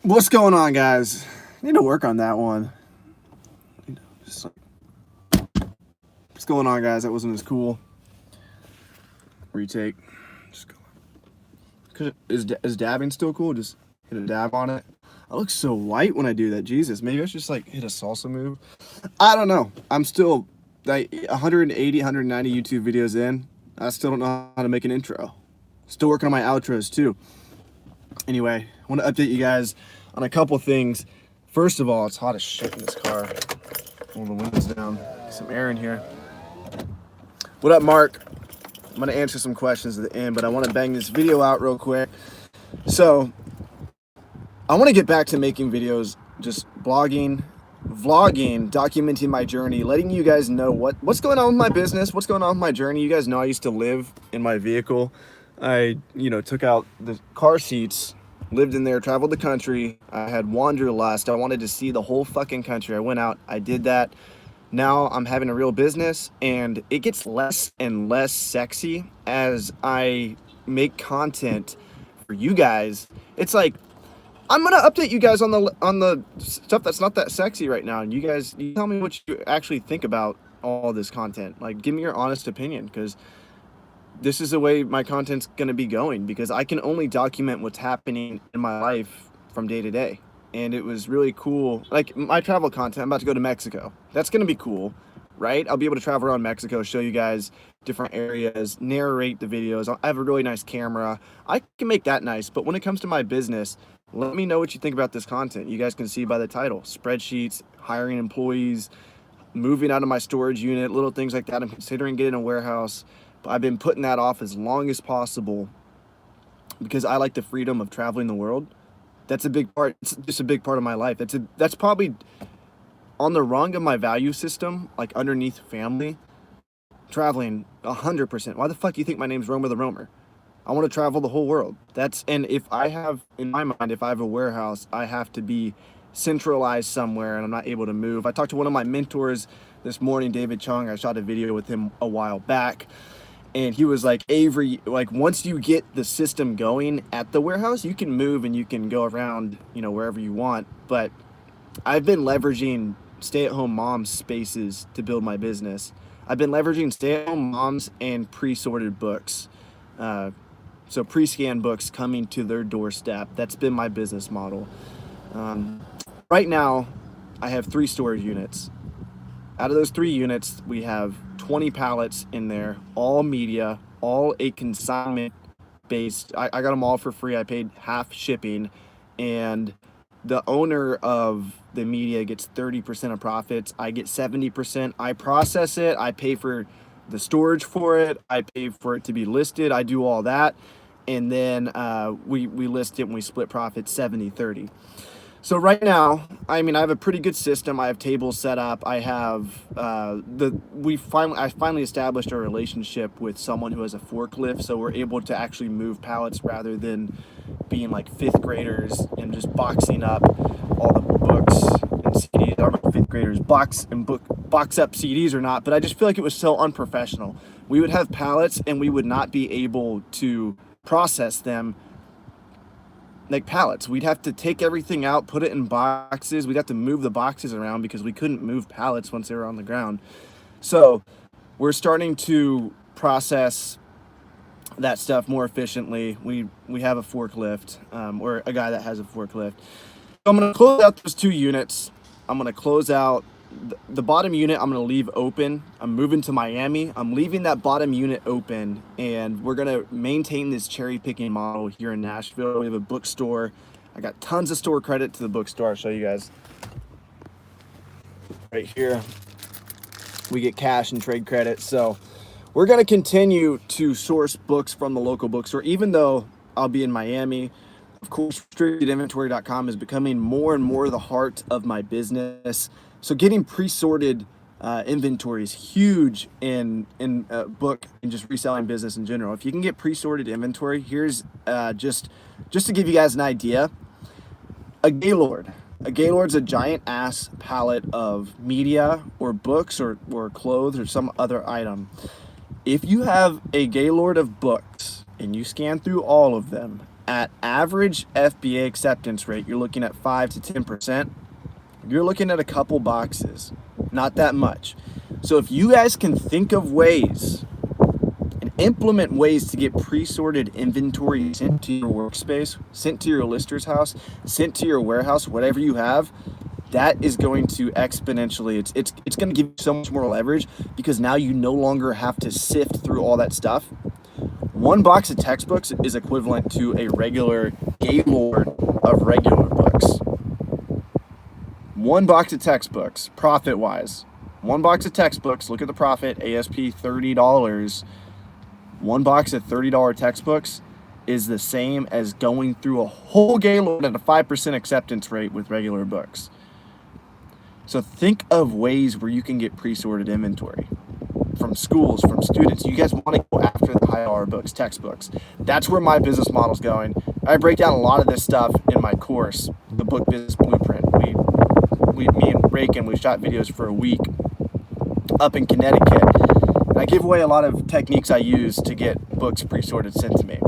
What's going on, guys? I need to work on that one. Just like, what's going on, guys? That wasn't as cool. Retake. Just go. Is dabbing still cool? Just hit a dab on it. I look so white when I do that. Jesus, maybe I should just like hit a salsa move. I don't know. I'm still like 180, 190 YouTube videos in. I still don't know how to make an intro. Still working on my outros too. Anyway, I want to update you guys on a couple things. First of all, it's hot as shit in this car. Pull the windows down. Get some air in here. What up, Mark? I'm going to answer some questions at the end, but I want to bang this video out real quick. So, I want to get back to making videos, just blogging, vlogging, documenting my journey, letting you guys know what's going on with my business, what's going on with my journey. You guys know I used to live in my vehicle. I, took out the car seats, lived in there, traveled the country. I had wanderlust. I wanted to see the whole fucking country. I went out, I did that. Now I'm having a real business, and it gets less and less sexy as I make content for you guys. It's like, I'm gonna update you guys on the stuff that's not that sexy right now, and you guys, you tell me what you actually think about all this content. Like, give me your honest opinion, because this is the way my content's gonna be going, because I can only document what's happening in my life from day to day. And it was really cool. Like my travel content, I'm about to go to Mexico. That's gonna be cool, right? I'll be able to travel around Mexico, show you guys different areas, narrate the videos. I have a really nice camera. I can make that nice, but when it comes to my business, let me know what you think about this content. You guys can see by the title, spreadsheets, hiring employees, moving out of my storage unit, little things like that. I'm considering getting a warehouse, but I've been putting that off as long as possible because I like the freedom of traveling the world. That's a big part. It's just a big part of my life. That's probably on the rung of my value system, like underneath family. Traveling 100%. Why the fuck do you think my name's Romer the Roamer? I want to travel the whole world. And if I have, in my mind, if I have a warehouse, I have to be centralized somewhere and I'm not able to move. I talked to one of my mentors this morning, David Chung. I shot a video with him a while back. And he was like, Avery, like once you get the system going at the warehouse, you can move and you can go around, wherever you want. But I've been leveraging stay-at-home moms spaces to build my business. I've been leveraging stay-at-home moms and pre-sorted books. So pre-scanned books coming to their doorstep. That's been my business model. Right now, I have 3 storage units. Out of those 3 units, we have 20 pallets in there, all media, all a consignment based. I got them all for free. I paid half shipping, and the owner of the media gets 30% of profits. I get 70%. I process it. I pay for the storage for it. I pay for it to be listed. I do all that. And then we list it and we split profits 70-30. So right now, I have a pretty good system. I have tables set up. I have I finally established a relationship with someone who has a forklift, so we're able to actually move pallets rather than being like 5th graders and just boxing up all the books and CDs. I don't know if 5th graders box up CDs or not, but I just feel like it was so unprofessional. We would have pallets and we would not be able to process them like pallets. We'd have to take everything out, put it in boxes. We'd have to move the boxes around because we couldn't move pallets once they were on the ground. So we're starting to process that stuff more efficiently. We have a forklift, or a guy that has a forklift. So I'm going to close out those 2 units. I'm going to close out the bottom unit. I'm going to leave open. I'm moving to Miami. I'm leaving that bottom unit open, and we're going to maintain this cherry picking model here in Nashville. We have a bookstore. I got tons of store credit to the bookstore. I'll show you guys right here. We get cash and trade credit. So we're going to continue to source books from the local bookstore, even though I'll be in Miami. Of course, restrictedinventory.com is becoming more and more the heart of my business. So getting pre-sorted inventory is huge in book and just reselling business in general. If you can get pre-sorted inventory, here's just to give you guys an idea. A Gaylord. A Gaylord's a giant ass pallet of media or books or clothes or some other item. If you have a Gaylord of books and you scan through all of them at average FBA acceptance rate, you're looking at 5 to 10%. You're looking at a couple boxes, not that much. So if you guys can think of ways and implement ways to get pre-sorted inventory sent to your workspace, sent to your lister's house, sent to your warehouse, whatever you have, that is going to exponentially, it's going to give you so much more leverage, because now you no longer have to sift through all that stuff. One box of textbooks is equivalent to a regular Gaylord of regular books. One box of textbooks, profit-wise. One box of textbooks, look at the profit, ASP $30. One box of $30 textbooks is the same as going through a whole Gaylord at a 5% acceptance rate with regular books. So think of ways where you can get pre-sorted inventory from schools, from students. You guys want to go after the high dollar books, textbooks. That's where my business model's going. I break down a lot of this stuff in my course, the Book Business Blueprint. Me and Raken, we shot videos for a week up in Connecticut. And I give away a lot of techniques I use to get books pre-sorted sent to me.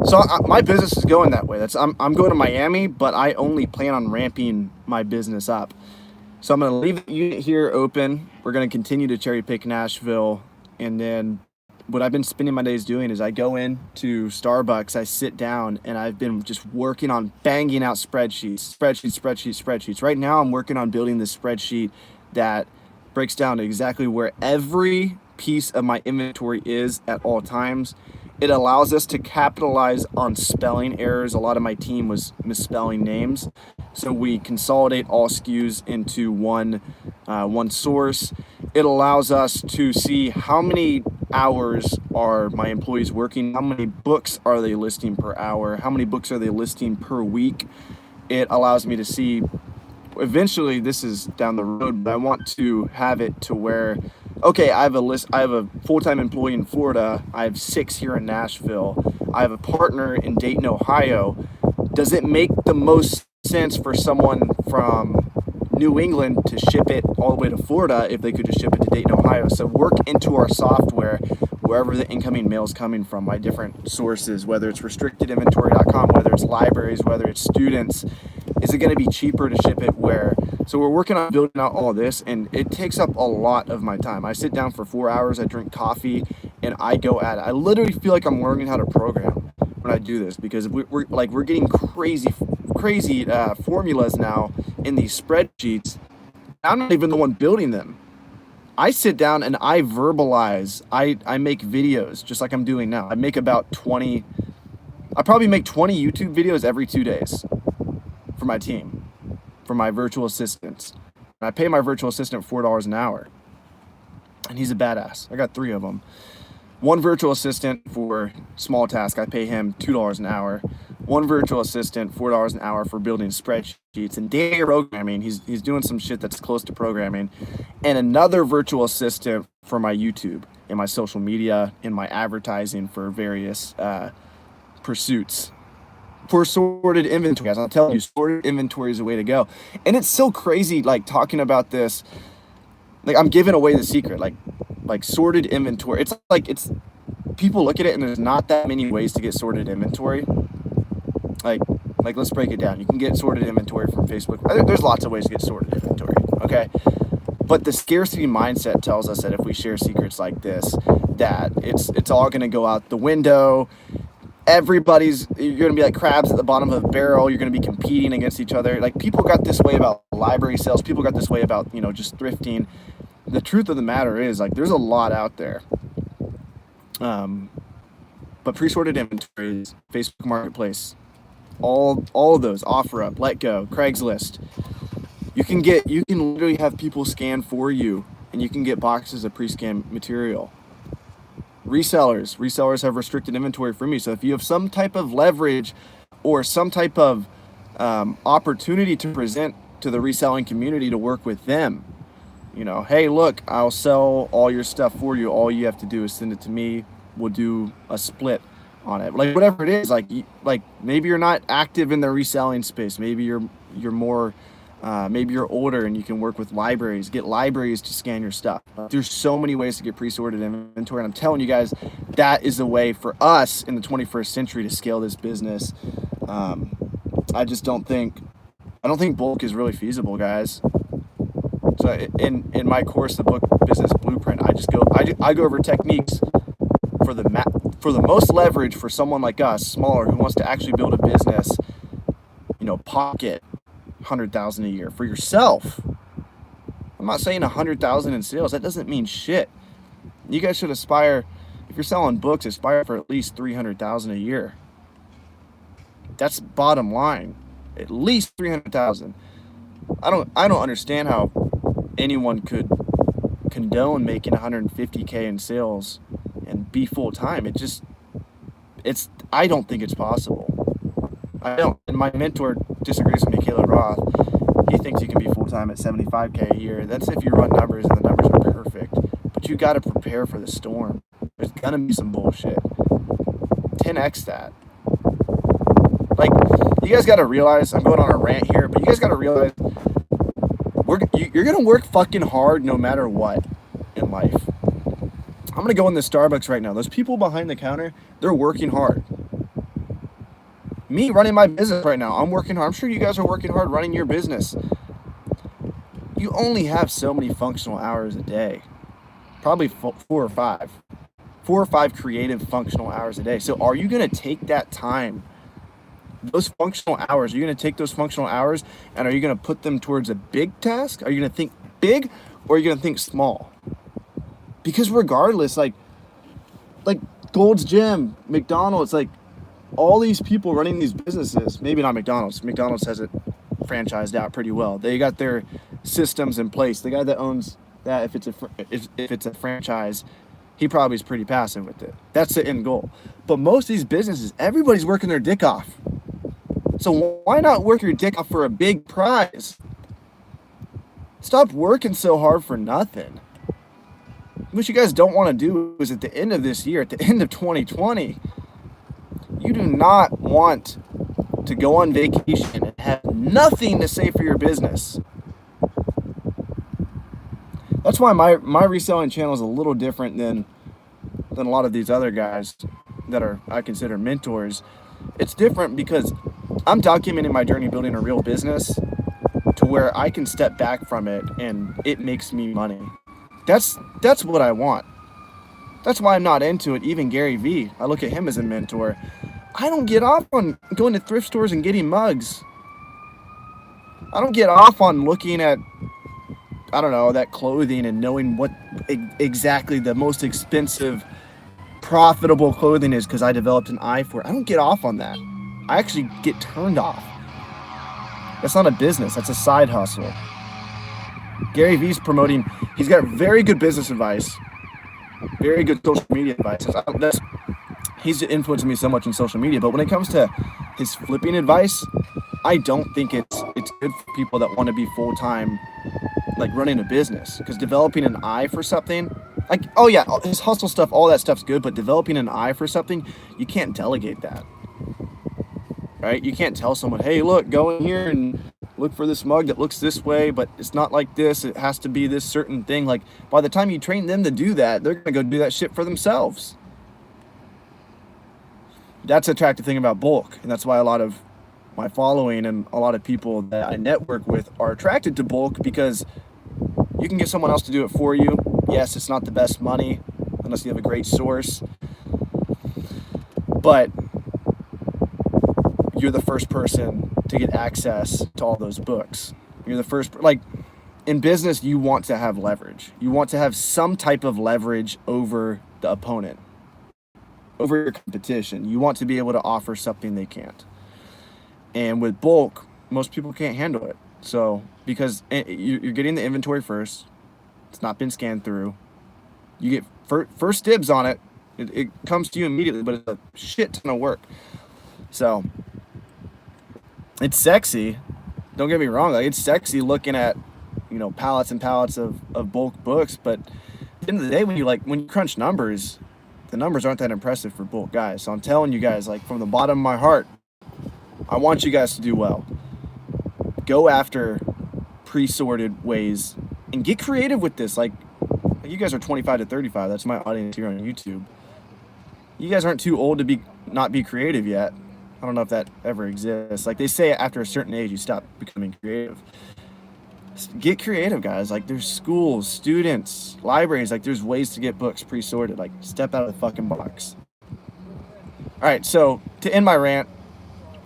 So my business is going that way. I'm going to Miami, but I only plan on ramping my business up. So I'm going to leave the unit here open. We're going to continue to cherry pick Nashville. And then what I've been spending my days doing is I go into Starbucks, I sit down, and I've been just working on banging out spreadsheets. Right now I'm working on building this spreadsheet that breaks down exactly where every piece of my inventory is at all times. It allows us to capitalize on spelling errors. A lot of my team was misspelling names. So we consolidate all SKUs into one source. It allows us to see how many hours are my employees working, how many books are they listing per hour, how many books are they listing per week. It allows me to see, eventually this is down the road, but I want to have it to where, okay, I have a full-time employee in Florida, I have 6 here in Nashville, I have a partner in Dayton, Ohio. Does it make the most sense for someone from New England to ship it all the way to Florida if they could just ship it to Dayton, Ohio? So work into our software wherever the incoming mail is coming from, my different sources, whether it's restrictedinventory.com, whether it's libraries, whether it's students. Is it going to be cheaper to ship it where? So we're working on building out all this, and it takes up a lot of my time. I sit down for 4 hours, I drink coffee, and I go at it. I literally feel like I'm learning how to program when I do this, because we're getting crazy formulas now in these spreadsheets. I'm not even the one building them. I sit down and I verbalize. I make videos just like I'm doing now. I probably make 20 YouTube videos every 2 days for my team, for my virtual assistants. And I pay my virtual assistant $4 an hour. And he's a badass. I got 3 of them. One virtual assistant for small task, I pay him $2 an hour. One virtual assistant, $4 an hour for building spreadsheets and data programming. He's doing some shit that's close to programming. And another virtual assistant for my YouTube and my social media and my advertising for various pursuits. For sorted inventory, guys, I'll tell you, sorted inventory is the way to go. And it's so crazy, like, talking about this. Like, I'm giving away the secret, like sorted inventory. It's people look at it and there's not that many ways to get sorted inventory. Like let's break it down. You can get sorted inventory from Facebook. There's lots of ways to get sorted inventory, okay? But the scarcity mindset tells us that if we share secrets like this, that it's all gonna go out the window. You're gonna be like crabs at the bottom of a barrel. You're gonna be competing against each other. Like, people got this way about library sales. People got this way about, just thrifting. The truth of the matter is, like, there's a lot out there. But pre-sorted inventories, Facebook Marketplace, all of those, OfferUp, LetGo, Craigslist. You can literally have people scan for you, and you can get boxes of pre-scanned material. Resellers have restricted inventory for me. So if you have some type of leverage or some type of opportunity to present to the reselling community to work with them, hey, look, I'll sell all your stuff for you. All you have to do is send it to me. We'll do a split on it. Like, whatever it is, like maybe you're not active in the reselling space. Maybe you're more Maybe you're older and you can work with libraries, get libraries to scan your stuff. There's so many ways to get pre-sorted inventory. And I'm telling you guys, that is the way for us in the 21st century to scale this business. I just don't think bulk is really feasible, guys. So in my course, the book Business Blueprint, I go over techniques for the most leverage for someone like us, smaller, who wants to actually build a business, pocket 100,000 a year for yourself. I'm not saying 100,000 in sales. That doesn't mean shit. You guys should aspire, if you're selling books, aspire for at least 300,000 a year. That's bottom line. At least 300,000. I don't understand how anyone could condone making 150K in sales and be full time. I don't think it's possible. I don't. And my mentor disagrees with me, Caleb Roth. He thinks you can be full time at 75K a year. That's if you run numbers and the numbers are perfect. But you got to prepare for the storm. There's gonna be some bullshit. 10x that. Like, you guys got to realize, I'm going on a rant here, but you guys got to realize you're going to work fucking hard no matter what in life. I'm going to go in the Starbucks right now. Those people behind the counter, they're working hard. Me running my business right now, I'm working hard. I'm sure you guys are working hard running your business. You only have so many functional hours a day. Probably 4 or 5. 4 or 5 creative functional hours a day. So are you going to take that time, those functional hours, are you going to take those functional hours and are you going to put them towards a big task? Are you going to think big or are you going to think small? Because regardless, like Gold's Gym, McDonald's, like all these people running these businesses, maybe not McDonald's. McDonald's has it franchised out pretty well. They got their systems in place. The guy that owns that, if it's a franchise, he probably is pretty passive with it. That's the end goal. But most of these businesses, everybody's working their dick off. So why not work your dick off for a big prize? Stop working so hard for nothing. What you guys don't want to do is at the end of this year, at the end of 2020, you do not want to go on vacation and have nothing to say for your business. That's why my reselling channel is a little different than a lot of these other guys that I consider mentors. It's different because I'm documenting my journey building a real business to where I can step back from it and it makes me money. That's what I want. That's why I'm not into it. Even Gary Vee, I look at him as a mentor. I don't get off on going to thrift stores and getting mugs. I don't get off on looking at, I don't know, that clothing and knowing what exactly the most expensive, profitable clothing is because I developed an eye for it. I don't get off on that. I actually get turned off. That's not a business. That's a side hustle. Gary Vee's promoting, he's got very good business advice, very good social media advice. He's influenced me so much in social media, but when it comes to his flipping advice, I don't think it's good for people that want to be full-time, like running a business, because developing an eye for something, like, oh yeah, his hustle stuff, all that stuff's good, but developing an eye for something, you can't delegate that, right? You can't tell someone, hey, look, go in here and look for this mug that looks this way, but it's not like this. It has to be this certain thing. Like, by the time you train them to do that, they're going to go do that shit for themselves. That's the attractive thing about bulk. And that's why a lot of my following and a lot of people that I network with are attracted to bulk, because you can get someone else to do it for you. Yes, it's not the best money unless you have a great source, but you're the first person to get access to all those books. You're the first, like in business, you want to have leverage. You want to have some type of leverage over the opponent, over your competition. You want to be able to offer something they can't. And with bulk, most people can't handle it. So, because you're getting the inventory first, it's not been scanned through, you get first dibs on it. It comes to you immediately, but it's a shit ton of work. So, it's sexy. Don't get me wrong. Like, it's sexy looking at, pallets and pallets of bulk books. But at the end of the day, when you crunch numbers, the numbers aren't that impressive for bulk guys. So I'm telling you guys, like, from the bottom of my heart, I want you guys to do well. Go after pre-sorted ways and get creative with this. Like you guys are 25 to 35. That's my audience here on YouTube. You guys aren't too old to not be creative yet. I don't know if that ever exists. Like they say after a certain age, you stop becoming creative. Get creative, guys. Like there's schools, students, libraries. Like there's ways to get books pre-sorted. Like step out of the fucking box. All right, so to end my rant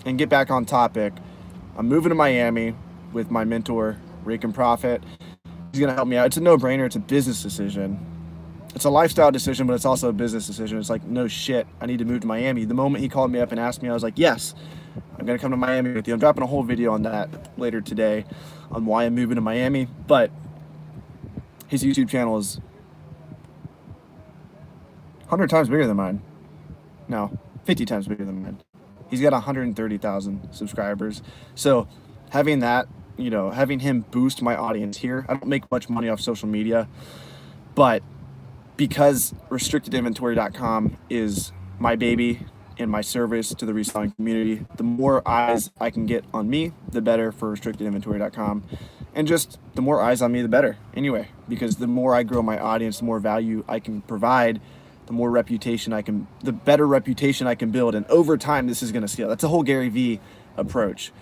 and get back on topic, I'm moving to Miami with my mentor, Rick and Profit. He's gonna help me out. It's a no-brainer. It's a business decision. It's a lifestyle decision, but it's also a business decision. It's like, no shit, I need to move to Miami. The moment he called me up and asked me, I was like, yes, I'm gonna come to Miami with you. I'm dropping a whole video on that later today on why I'm moving to Miami, but his YouTube channel is 100 times bigger than mine. No, 50 times bigger than mine. He's got 130,000 subscribers. So having that, you know, having him boost my audience here, I don't make much money off social media, but because restrictedinventory.com is my baby and my service to the reselling community, the more eyes I can get on me, the better for restrictedinventory.com. And just the more eyes on me, the better anyway, because the more I grow my audience, the more value I can provide, the more reputation the better reputation I can build. And over time, this is going to scale. That's a whole Gary Vee approach.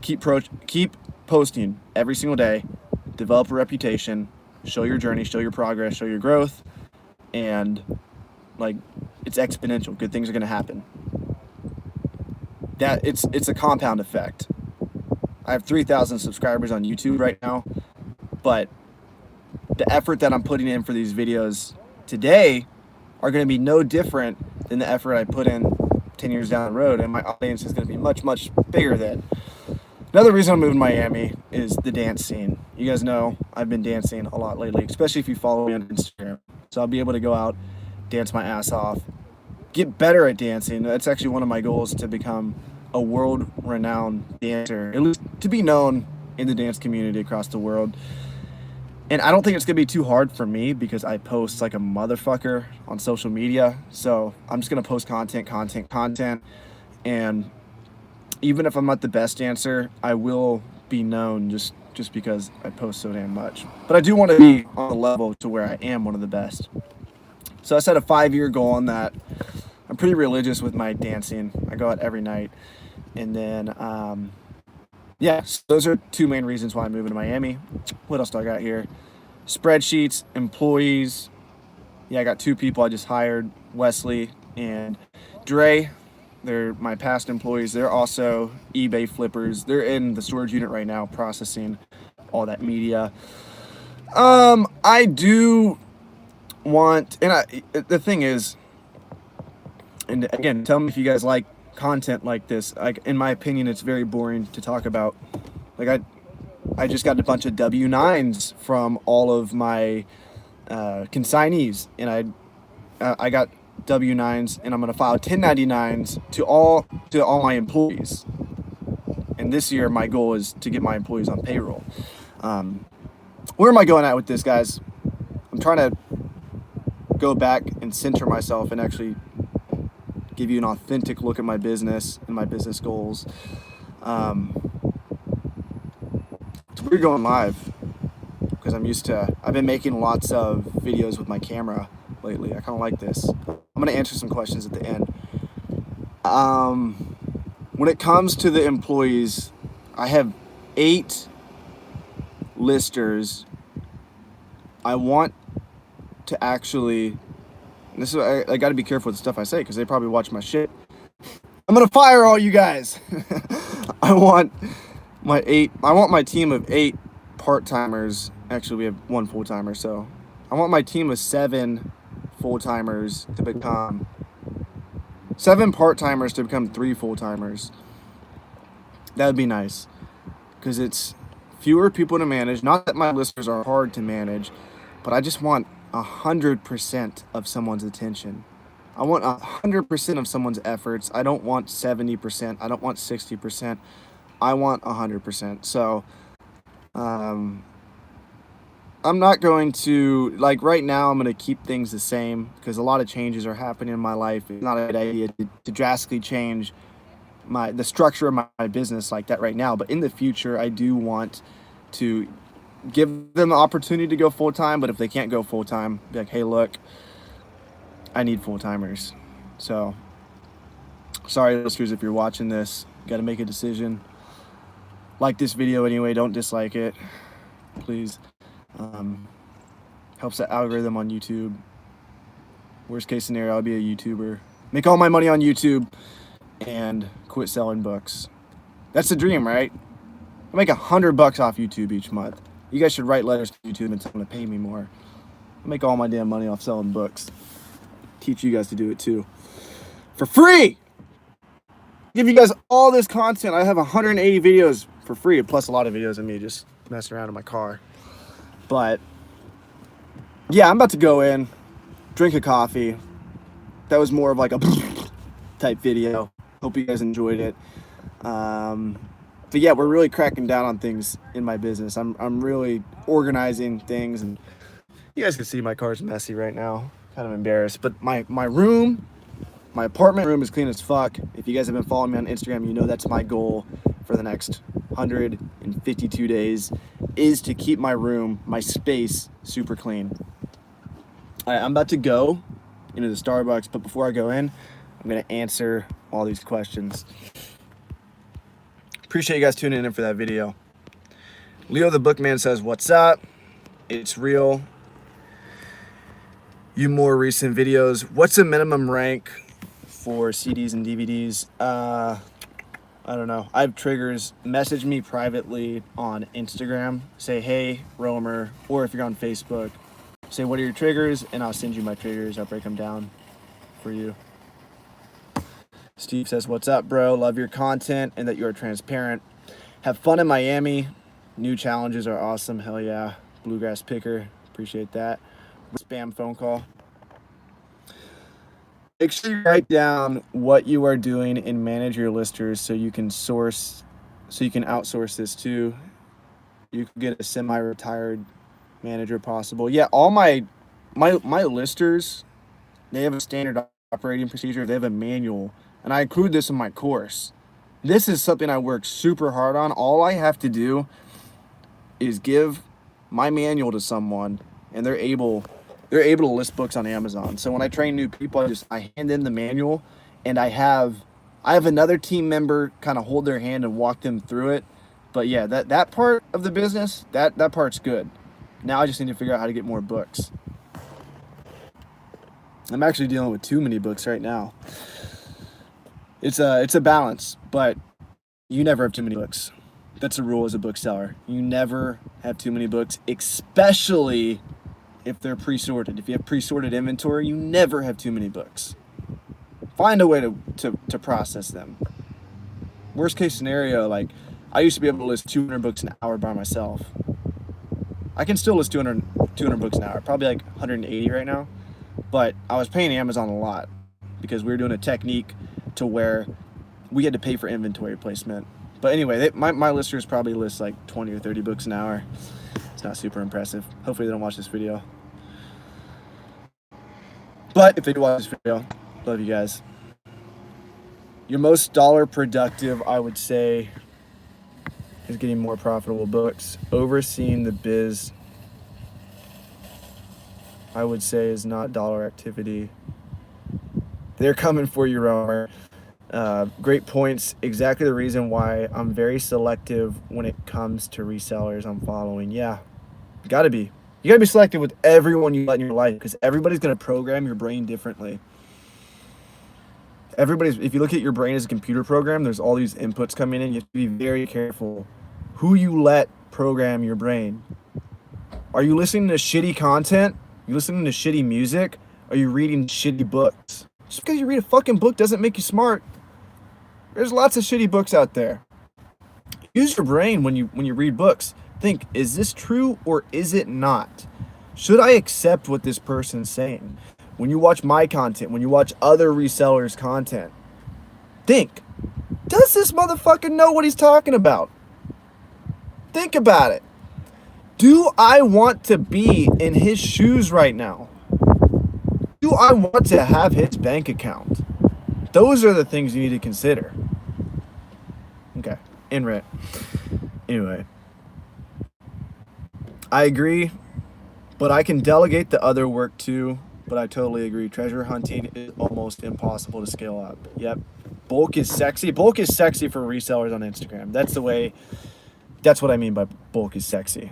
Keep posting every single day, develop a reputation, show your journey, show your progress, show your growth, and like it's exponential. Good things are going to happen. That it's a compound effect. I have 3,000 subscribers on YouTube right now, but the effort that I'm putting in for these videos today are going to be no different than the effort I put in 10 years down the road, and my audience is going to be much, much bigger then. Another reason I'm moving to Miami is the dance scene. You guys know I've been dancing a lot lately, especially if you follow me on Instagram. So I'll be able to go out, dance my ass off, get better at dancing. That's actually one of my goals, to become a world-renowned dancer, at least to be known in the dance community across the world. And I don't think it's gonna be too hard for me because I post like a motherfucker on social media. So I'm just gonna post content. And even if I'm not the best dancer, I will be known just because I post so damn much. But I do want to be on the level to where I am one of the best. So I set a 5-year goal on that. I'm pretty religious with my dancing. I go out every night. And then, yeah, so those are two main reasons why I'm moving to Miami. What else do I got here? Spreadsheets, employees. Yeah, I got 2 people I just hired, Wesley and Dre. They're my past employees. They're also eBay flippers. They're in the storage unit right now processing all that media. I do want, and the thing is, and again, tell me if you guys like content like this. Like, in my opinion, it's very boring to talk about. Like, I just got a bunch of W-9s from all of my consignees, and I got W-9s, and I'm going to file 1099s to all my employees. And this year, my goal is to get my employees on payroll. Where am I going at with this, guys? I'm trying to go back and center myself and actually give you an authentic look at my business and my business goals. It's weird going live because I've been making lots of videos with my camera lately. I kind of like this. I'm going to answer some questions at the end. When it comes to the employees, I have 8 listers. I want to actually, this is, I got to be careful with the stuff I say because they probably watch my shit. I'm going to fire all you guys. I want my team of 8 part-timers. Actually, we have 1 full-timer, so I want my team of 7 full-timers to become 7 part-timers to become 3 full-timers. That would be nice because it's fewer people to manage. Not that my listers are hard to manage, but I just want 100% of someone's attention. I want 100% of someone's efforts. I don't want 70%. I don't want 60%. I want 100%. So, I'm not going to, like, right now I'm going to keep things the same because a lot of changes are happening in my life. It's not a good idea to drastically change the structure of my business like that right now. But in the future, I do want to give them the opportunity to go full-time, but if they can't go full-time, be like, hey, look, I need full-timers. So, sorry, listeners, if you're watching this, you got to make a decision. Like this video anyway, don't dislike it, please. Helps the algorithm on YouTube. Worst case scenario, I'll be a YouTuber. Make all my money on YouTube and quit selling books. That's the dream, right? I make $100 off YouTube each month. You guys should write letters to YouTube and tell them to pay me more. I make all my damn money off selling books. Teach you guys to do it too. For free! Give you guys all this content. I have 180 videos for free, plus a lot of videos of me just messing around in my car. But, yeah, I'm about to go in, drink a coffee. That was more of like a type video. Hope you guys enjoyed it. But yeah, we're really cracking down on things in my business. I'm really organizing things, and you guys can see my car's messy right now. Kind of embarrassed, but my room, my apartment room is clean as fuck. If you guys have been following me on Instagram, you know that's my goal for the next 152 days is to keep my room, my space super clean. All right, I'm about to go into the Starbucks, but before I go in, I'm gonna answer all these questions. Appreciate you guys tuning in for that video. Leo the Bookman says, what's up? It's real. You more recent videos. What's a minimum rank for CDs and DVDs? I don't know. I have triggers. Message me privately on Instagram. Say, hey, Romer. Or if you're on Facebook, say, what are your triggers? And I'll send you my triggers. I'll break them down for you. Steve says, what's up, bro? Love your content and that you are transparent. Have fun in Miami. New challenges are awesome. Hell yeah. Bluegrass picker. Appreciate that. Spam phone call. Make sure you write down what you are doing and manage your listers so you can outsource this too. You can get a semi-retired manager possible. Yeah, all my listers, they have a standard operating procedure. They have a manual. And I include this in my course. This is something I work super hard on. All I have to do is give my manual to someone, and they're able to list books on Amazon. So when I train new people, I hand in the manual, and I have another team member kind of hold their hand and walk them through it. But yeah, that part of the business, that part's good. Now I just need to figure out how to get more books. I'm actually dealing with too many books right now. It's a balance, but you never have too many books. That's a rule as a bookseller. You never have too many books, especially if they're pre-sorted. If you have pre-sorted inventory, you never have too many books. Find a way to process them. Worst case scenario, like I used to be able to list 200 books an hour by myself. I can still list 200 books an hour, probably like 180 right now. But I was paying Amazon a lot because we were doing a technique to where we had to pay for inventory placement. But anyway, my listers probably list like 20 or 30 books an hour. It's not super impressive. Hopefully they don't watch this video. But if they do watch this video, love you guys. Your most dollar productive, I would say, is getting more profitable books. Overseeing the biz, I would say, is not dollar activity. They're coming for you, Romer. Great points. Exactly the reason why I'm very selective when it comes to resellers I'm following. Yeah, you gotta be. You gotta be selective with everyone you let in your life because everybody's gonna program your brain differently. If you look at your brain as a computer program, there's all these inputs coming in. You have to be very careful who you let program your brain. Are you listening to shitty content? Are you listening to shitty music? Are you reading shitty books? Just because you read a fucking book doesn't make you smart. There's lots of shitty books out there. Use your brain when you read books. Think, is this true or is it not? Should I accept what this person's saying? When you watch my content, when you watch other resellers' content, think, does this motherfucker know what he's talking about? Think about it. Do I want to be in his shoes right now? Do I want to have his bank account? Those are the things you need to consider. Okay, in rent. Anyway, I agree, but I can delegate the other work too. But I totally agree. Treasure hunting is almost impossible to scale up. Yep. Bulk is sexy. Bulk is sexy for resellers on Instagram. That's the way. That's what I mean by bulk is sexy.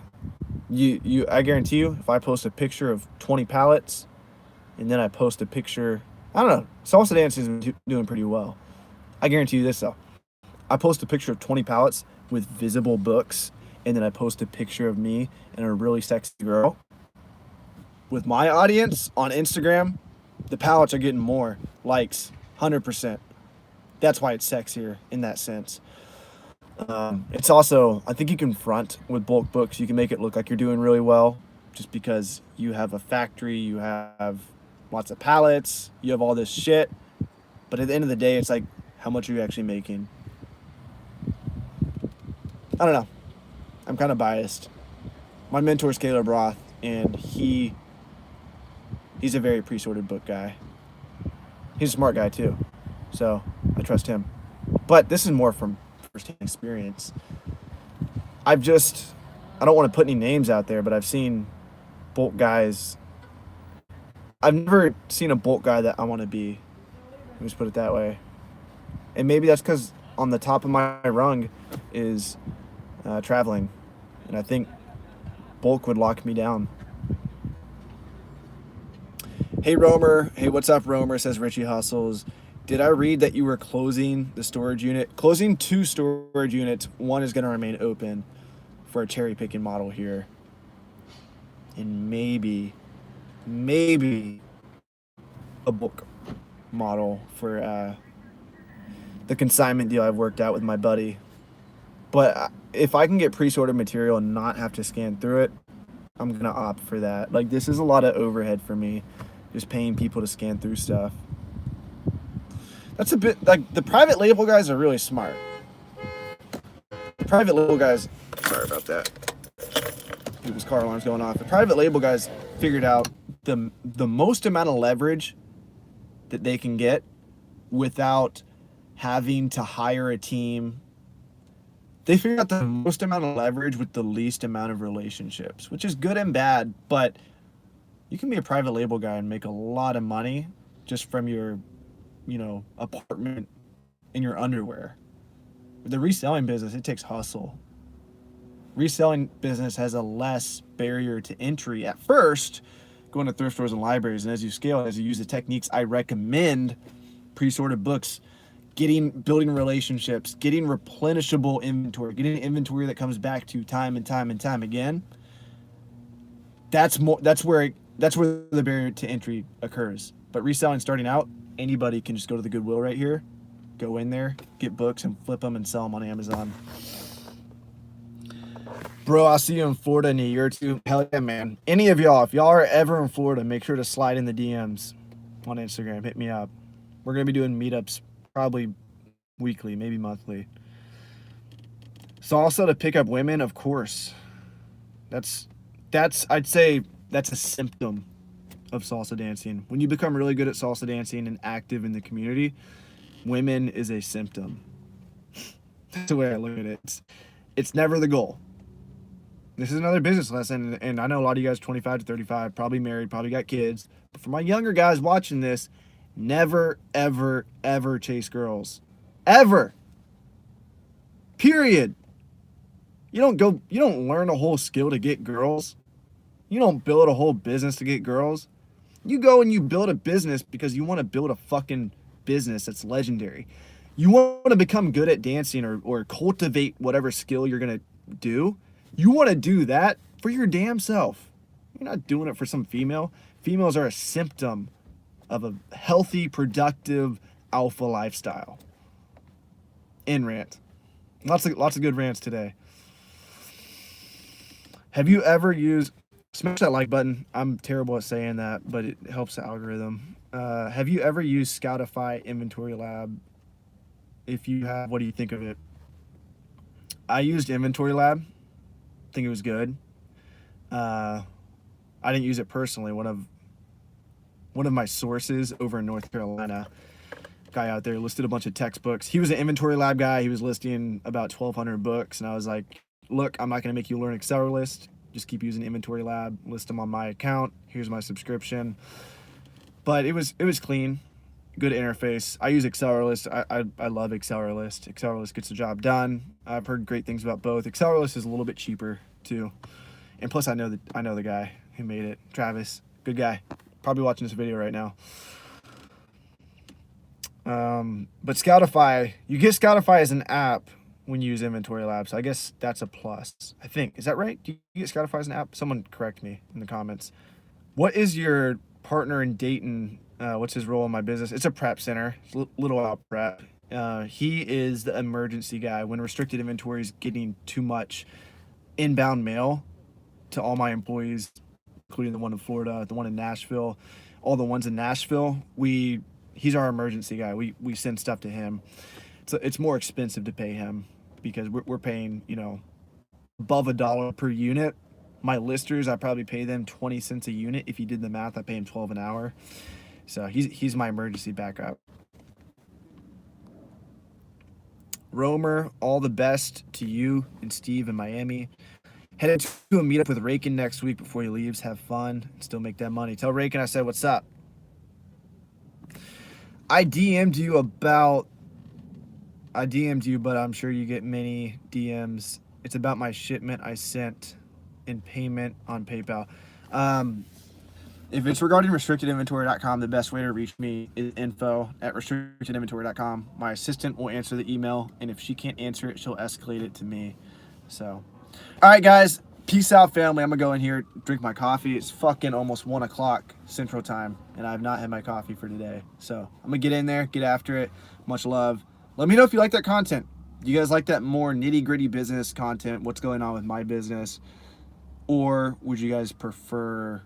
I guarantee you, if I post a picture of 20 pallets, and then I post a picture, I don't know, salsa dancing is doing pretty well. I guarantee you this though. I post a picture of 20 pallets with visible books, and then I post a picture of me and a really sexy girl. With my audience on Instagram, the pallets are getting more likes, 100%. That's why it's sexier in that sense. It's also, I think you can front with bulk books. You can make it look like you're doing really well just because you have a factory, you have lots of pallets, you have all this shit. But at the end of the day, it's like, how much are you actually making? I don't know. I'm kind of biased. My mentor is Caleb Roth, and he's a very pre-sorted book guy. He's a smart guy too, so I trust him. But this is more from firsthand experience. I don't want to put any names out there, but I've seen bulk guys. I've never seen a bulk guy that I want to be. Let me just put it that way. And maybe that's because on the top of my rung is traveling, and I think bulk would lock me down. Hey Romer, hey, what's up Romer, says Richie Hustles. Did I read that you were closing the storage unit? Closing 2 storage units. One is going to remain open for a cherry picking model here. And maybe a book model for the consignment deal I've worked out with my buddy. But if I can get pre-sorted material and not have to scan through it, I'm going to opt for that. Like, this is a lot of overhead for me, just paying people to scan through stuff. That's a bit, like, the private label guys are really smart. The private label guys, sorry about that. People's car alarm's going off. The private label guys figured out the most amount of leverage that they can get without having to hire a team. They figured out the most amount of leverage with the least amount of relationships, which is good and bad, but you can be a private label guy and make a lot of money just from your, apartment in your underwear. With the reselling business, it takes hustle. Reselling business has a less barrier to entry at first, going to thrift stores and libraries, and as you scale, as you use the techniques I recommend, pre-sorted books, building relationships, getting replenishable inventory, getting inventory that comes back to you time and time and time again. That's where the barrier to entry occurs. But reselling starting out, anybody can just go to the Goodwill right here, go in there, get books and flip them and sell them on Amazon. Bro, I'll see you in Florida in a year or two. Hell yeah, man. Any of y'all, if y'all are ever in Florida, make sure to slide in the DMs on Instagram. Hit me up. We're going to be doing meetups probably weekly, maybe monthly. So also to pick up women, of course. I'd say that's a symptom of salsa dancing. When you become really good at salsa dancing and active in the community, women is a symptom. That's the way I look at it. It's never the goal. This is another business lesson, and I know a lot of you guys 25 to 35, probably married, probably got kids. But for my younger guys watching this, never, ever, ever chase girls. Ever. Period. You don't learn a whole skill to get girls. You don't build a whole business to get girls. You go and you build a business because you want to build a fucking business that's legendary. You want to become good at dancing or cultivate whatever skill you're going to do. You want to do that for your damn self. You're not doing it for some female. Females are a symptom of a healthy, productive, alpha lifestyle. End rant. Lots of good rants today. Have you ever used... Smash that like button. I'm terrible at saying that, but it helps the algorithm. Have you ever used ScoutIQ Inventory Lab? If you have, what do you think of it? I used Inventory Lab. I think it was good. I didn't use it personally. One of my sources over in North Carolina, guy out there listed a bunch of textbooks. He was an Inventory Lab guy. He was listing about 1,200 books, and I was like, look, I'm not going to make you learn Excel list. just keep using Inventory Lab, list them on my account. Here's my subscription. But it was clean, good interface. I use Acceleralist. I love Acceleralist. Acceleralist gets the job done. I've heard great things about both. Acceleralist is a little bit cheaper too, and plus I know the guy who made it, Travis. Good guy. Probably watching this video right now. But Scoutify, you get Scoutify as an app when you use Inventory Lab, so I guess that's a plus. I think, is that right? Do you get Scoutify as an app? Someone correct me in the comments. What is your partner in Dyton? What's his role in my business? It's a prep center, little out prep. He is the emergency guy when restricted inventory is getting too much inbound mail to all my employees, including the one in Florida, the one in Nashville, all the ones in Nashville. He's our emergency guy. We send stuff to him. So it's more expensive to pay him because we're paying, you know, above $1 per unit. My listers, I probably pay them 20 cents a unit. If you did the math, I pay him 12 an hour. So he's my emergency backup. Romer, all the best to you and Steve in Miami. Headed to a meetup with Rakin next week before he leaves. Have fun and still make that money. Tell Rakin I said what's up. I DM'd you, but I'm sure you get many DMs. It's about my shipment I sent in payment on PayPal. If it's regarding restrictedinventory.com, the best way to reach me is info@restrictedinventory.com. My assistant will answer the email, and if she can't answer it, she'll escalate it to me. So, all right, guys. Peace out, family. I'm going to go in here, drink my coffee. It's fucking almost 1 o'clock Central Time, and I have not had my coffee for today. So I'm going to get in there, get after it. Much love. Let me know if you like that content. You guys like that more nitty-gritty business content, what's going on with my business? Or would you guys prefer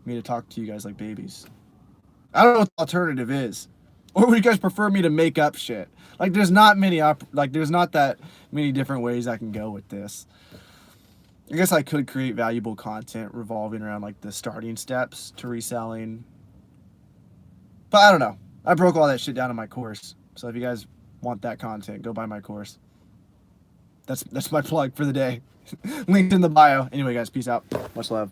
me to talk to you guys like babies? I don't know what the alternative is. Or would you guys prefer me to make up shit? Like, there's not that many different ways I can go with this. I guess I could create valuable content revolving around like the starting steps to reselling. But I don't know. I broke all that shit down in my course. So if you guys want that content, go buy my course. That's my plug for the day. Linked in the bio. Anyway, guys, peace out. Much love.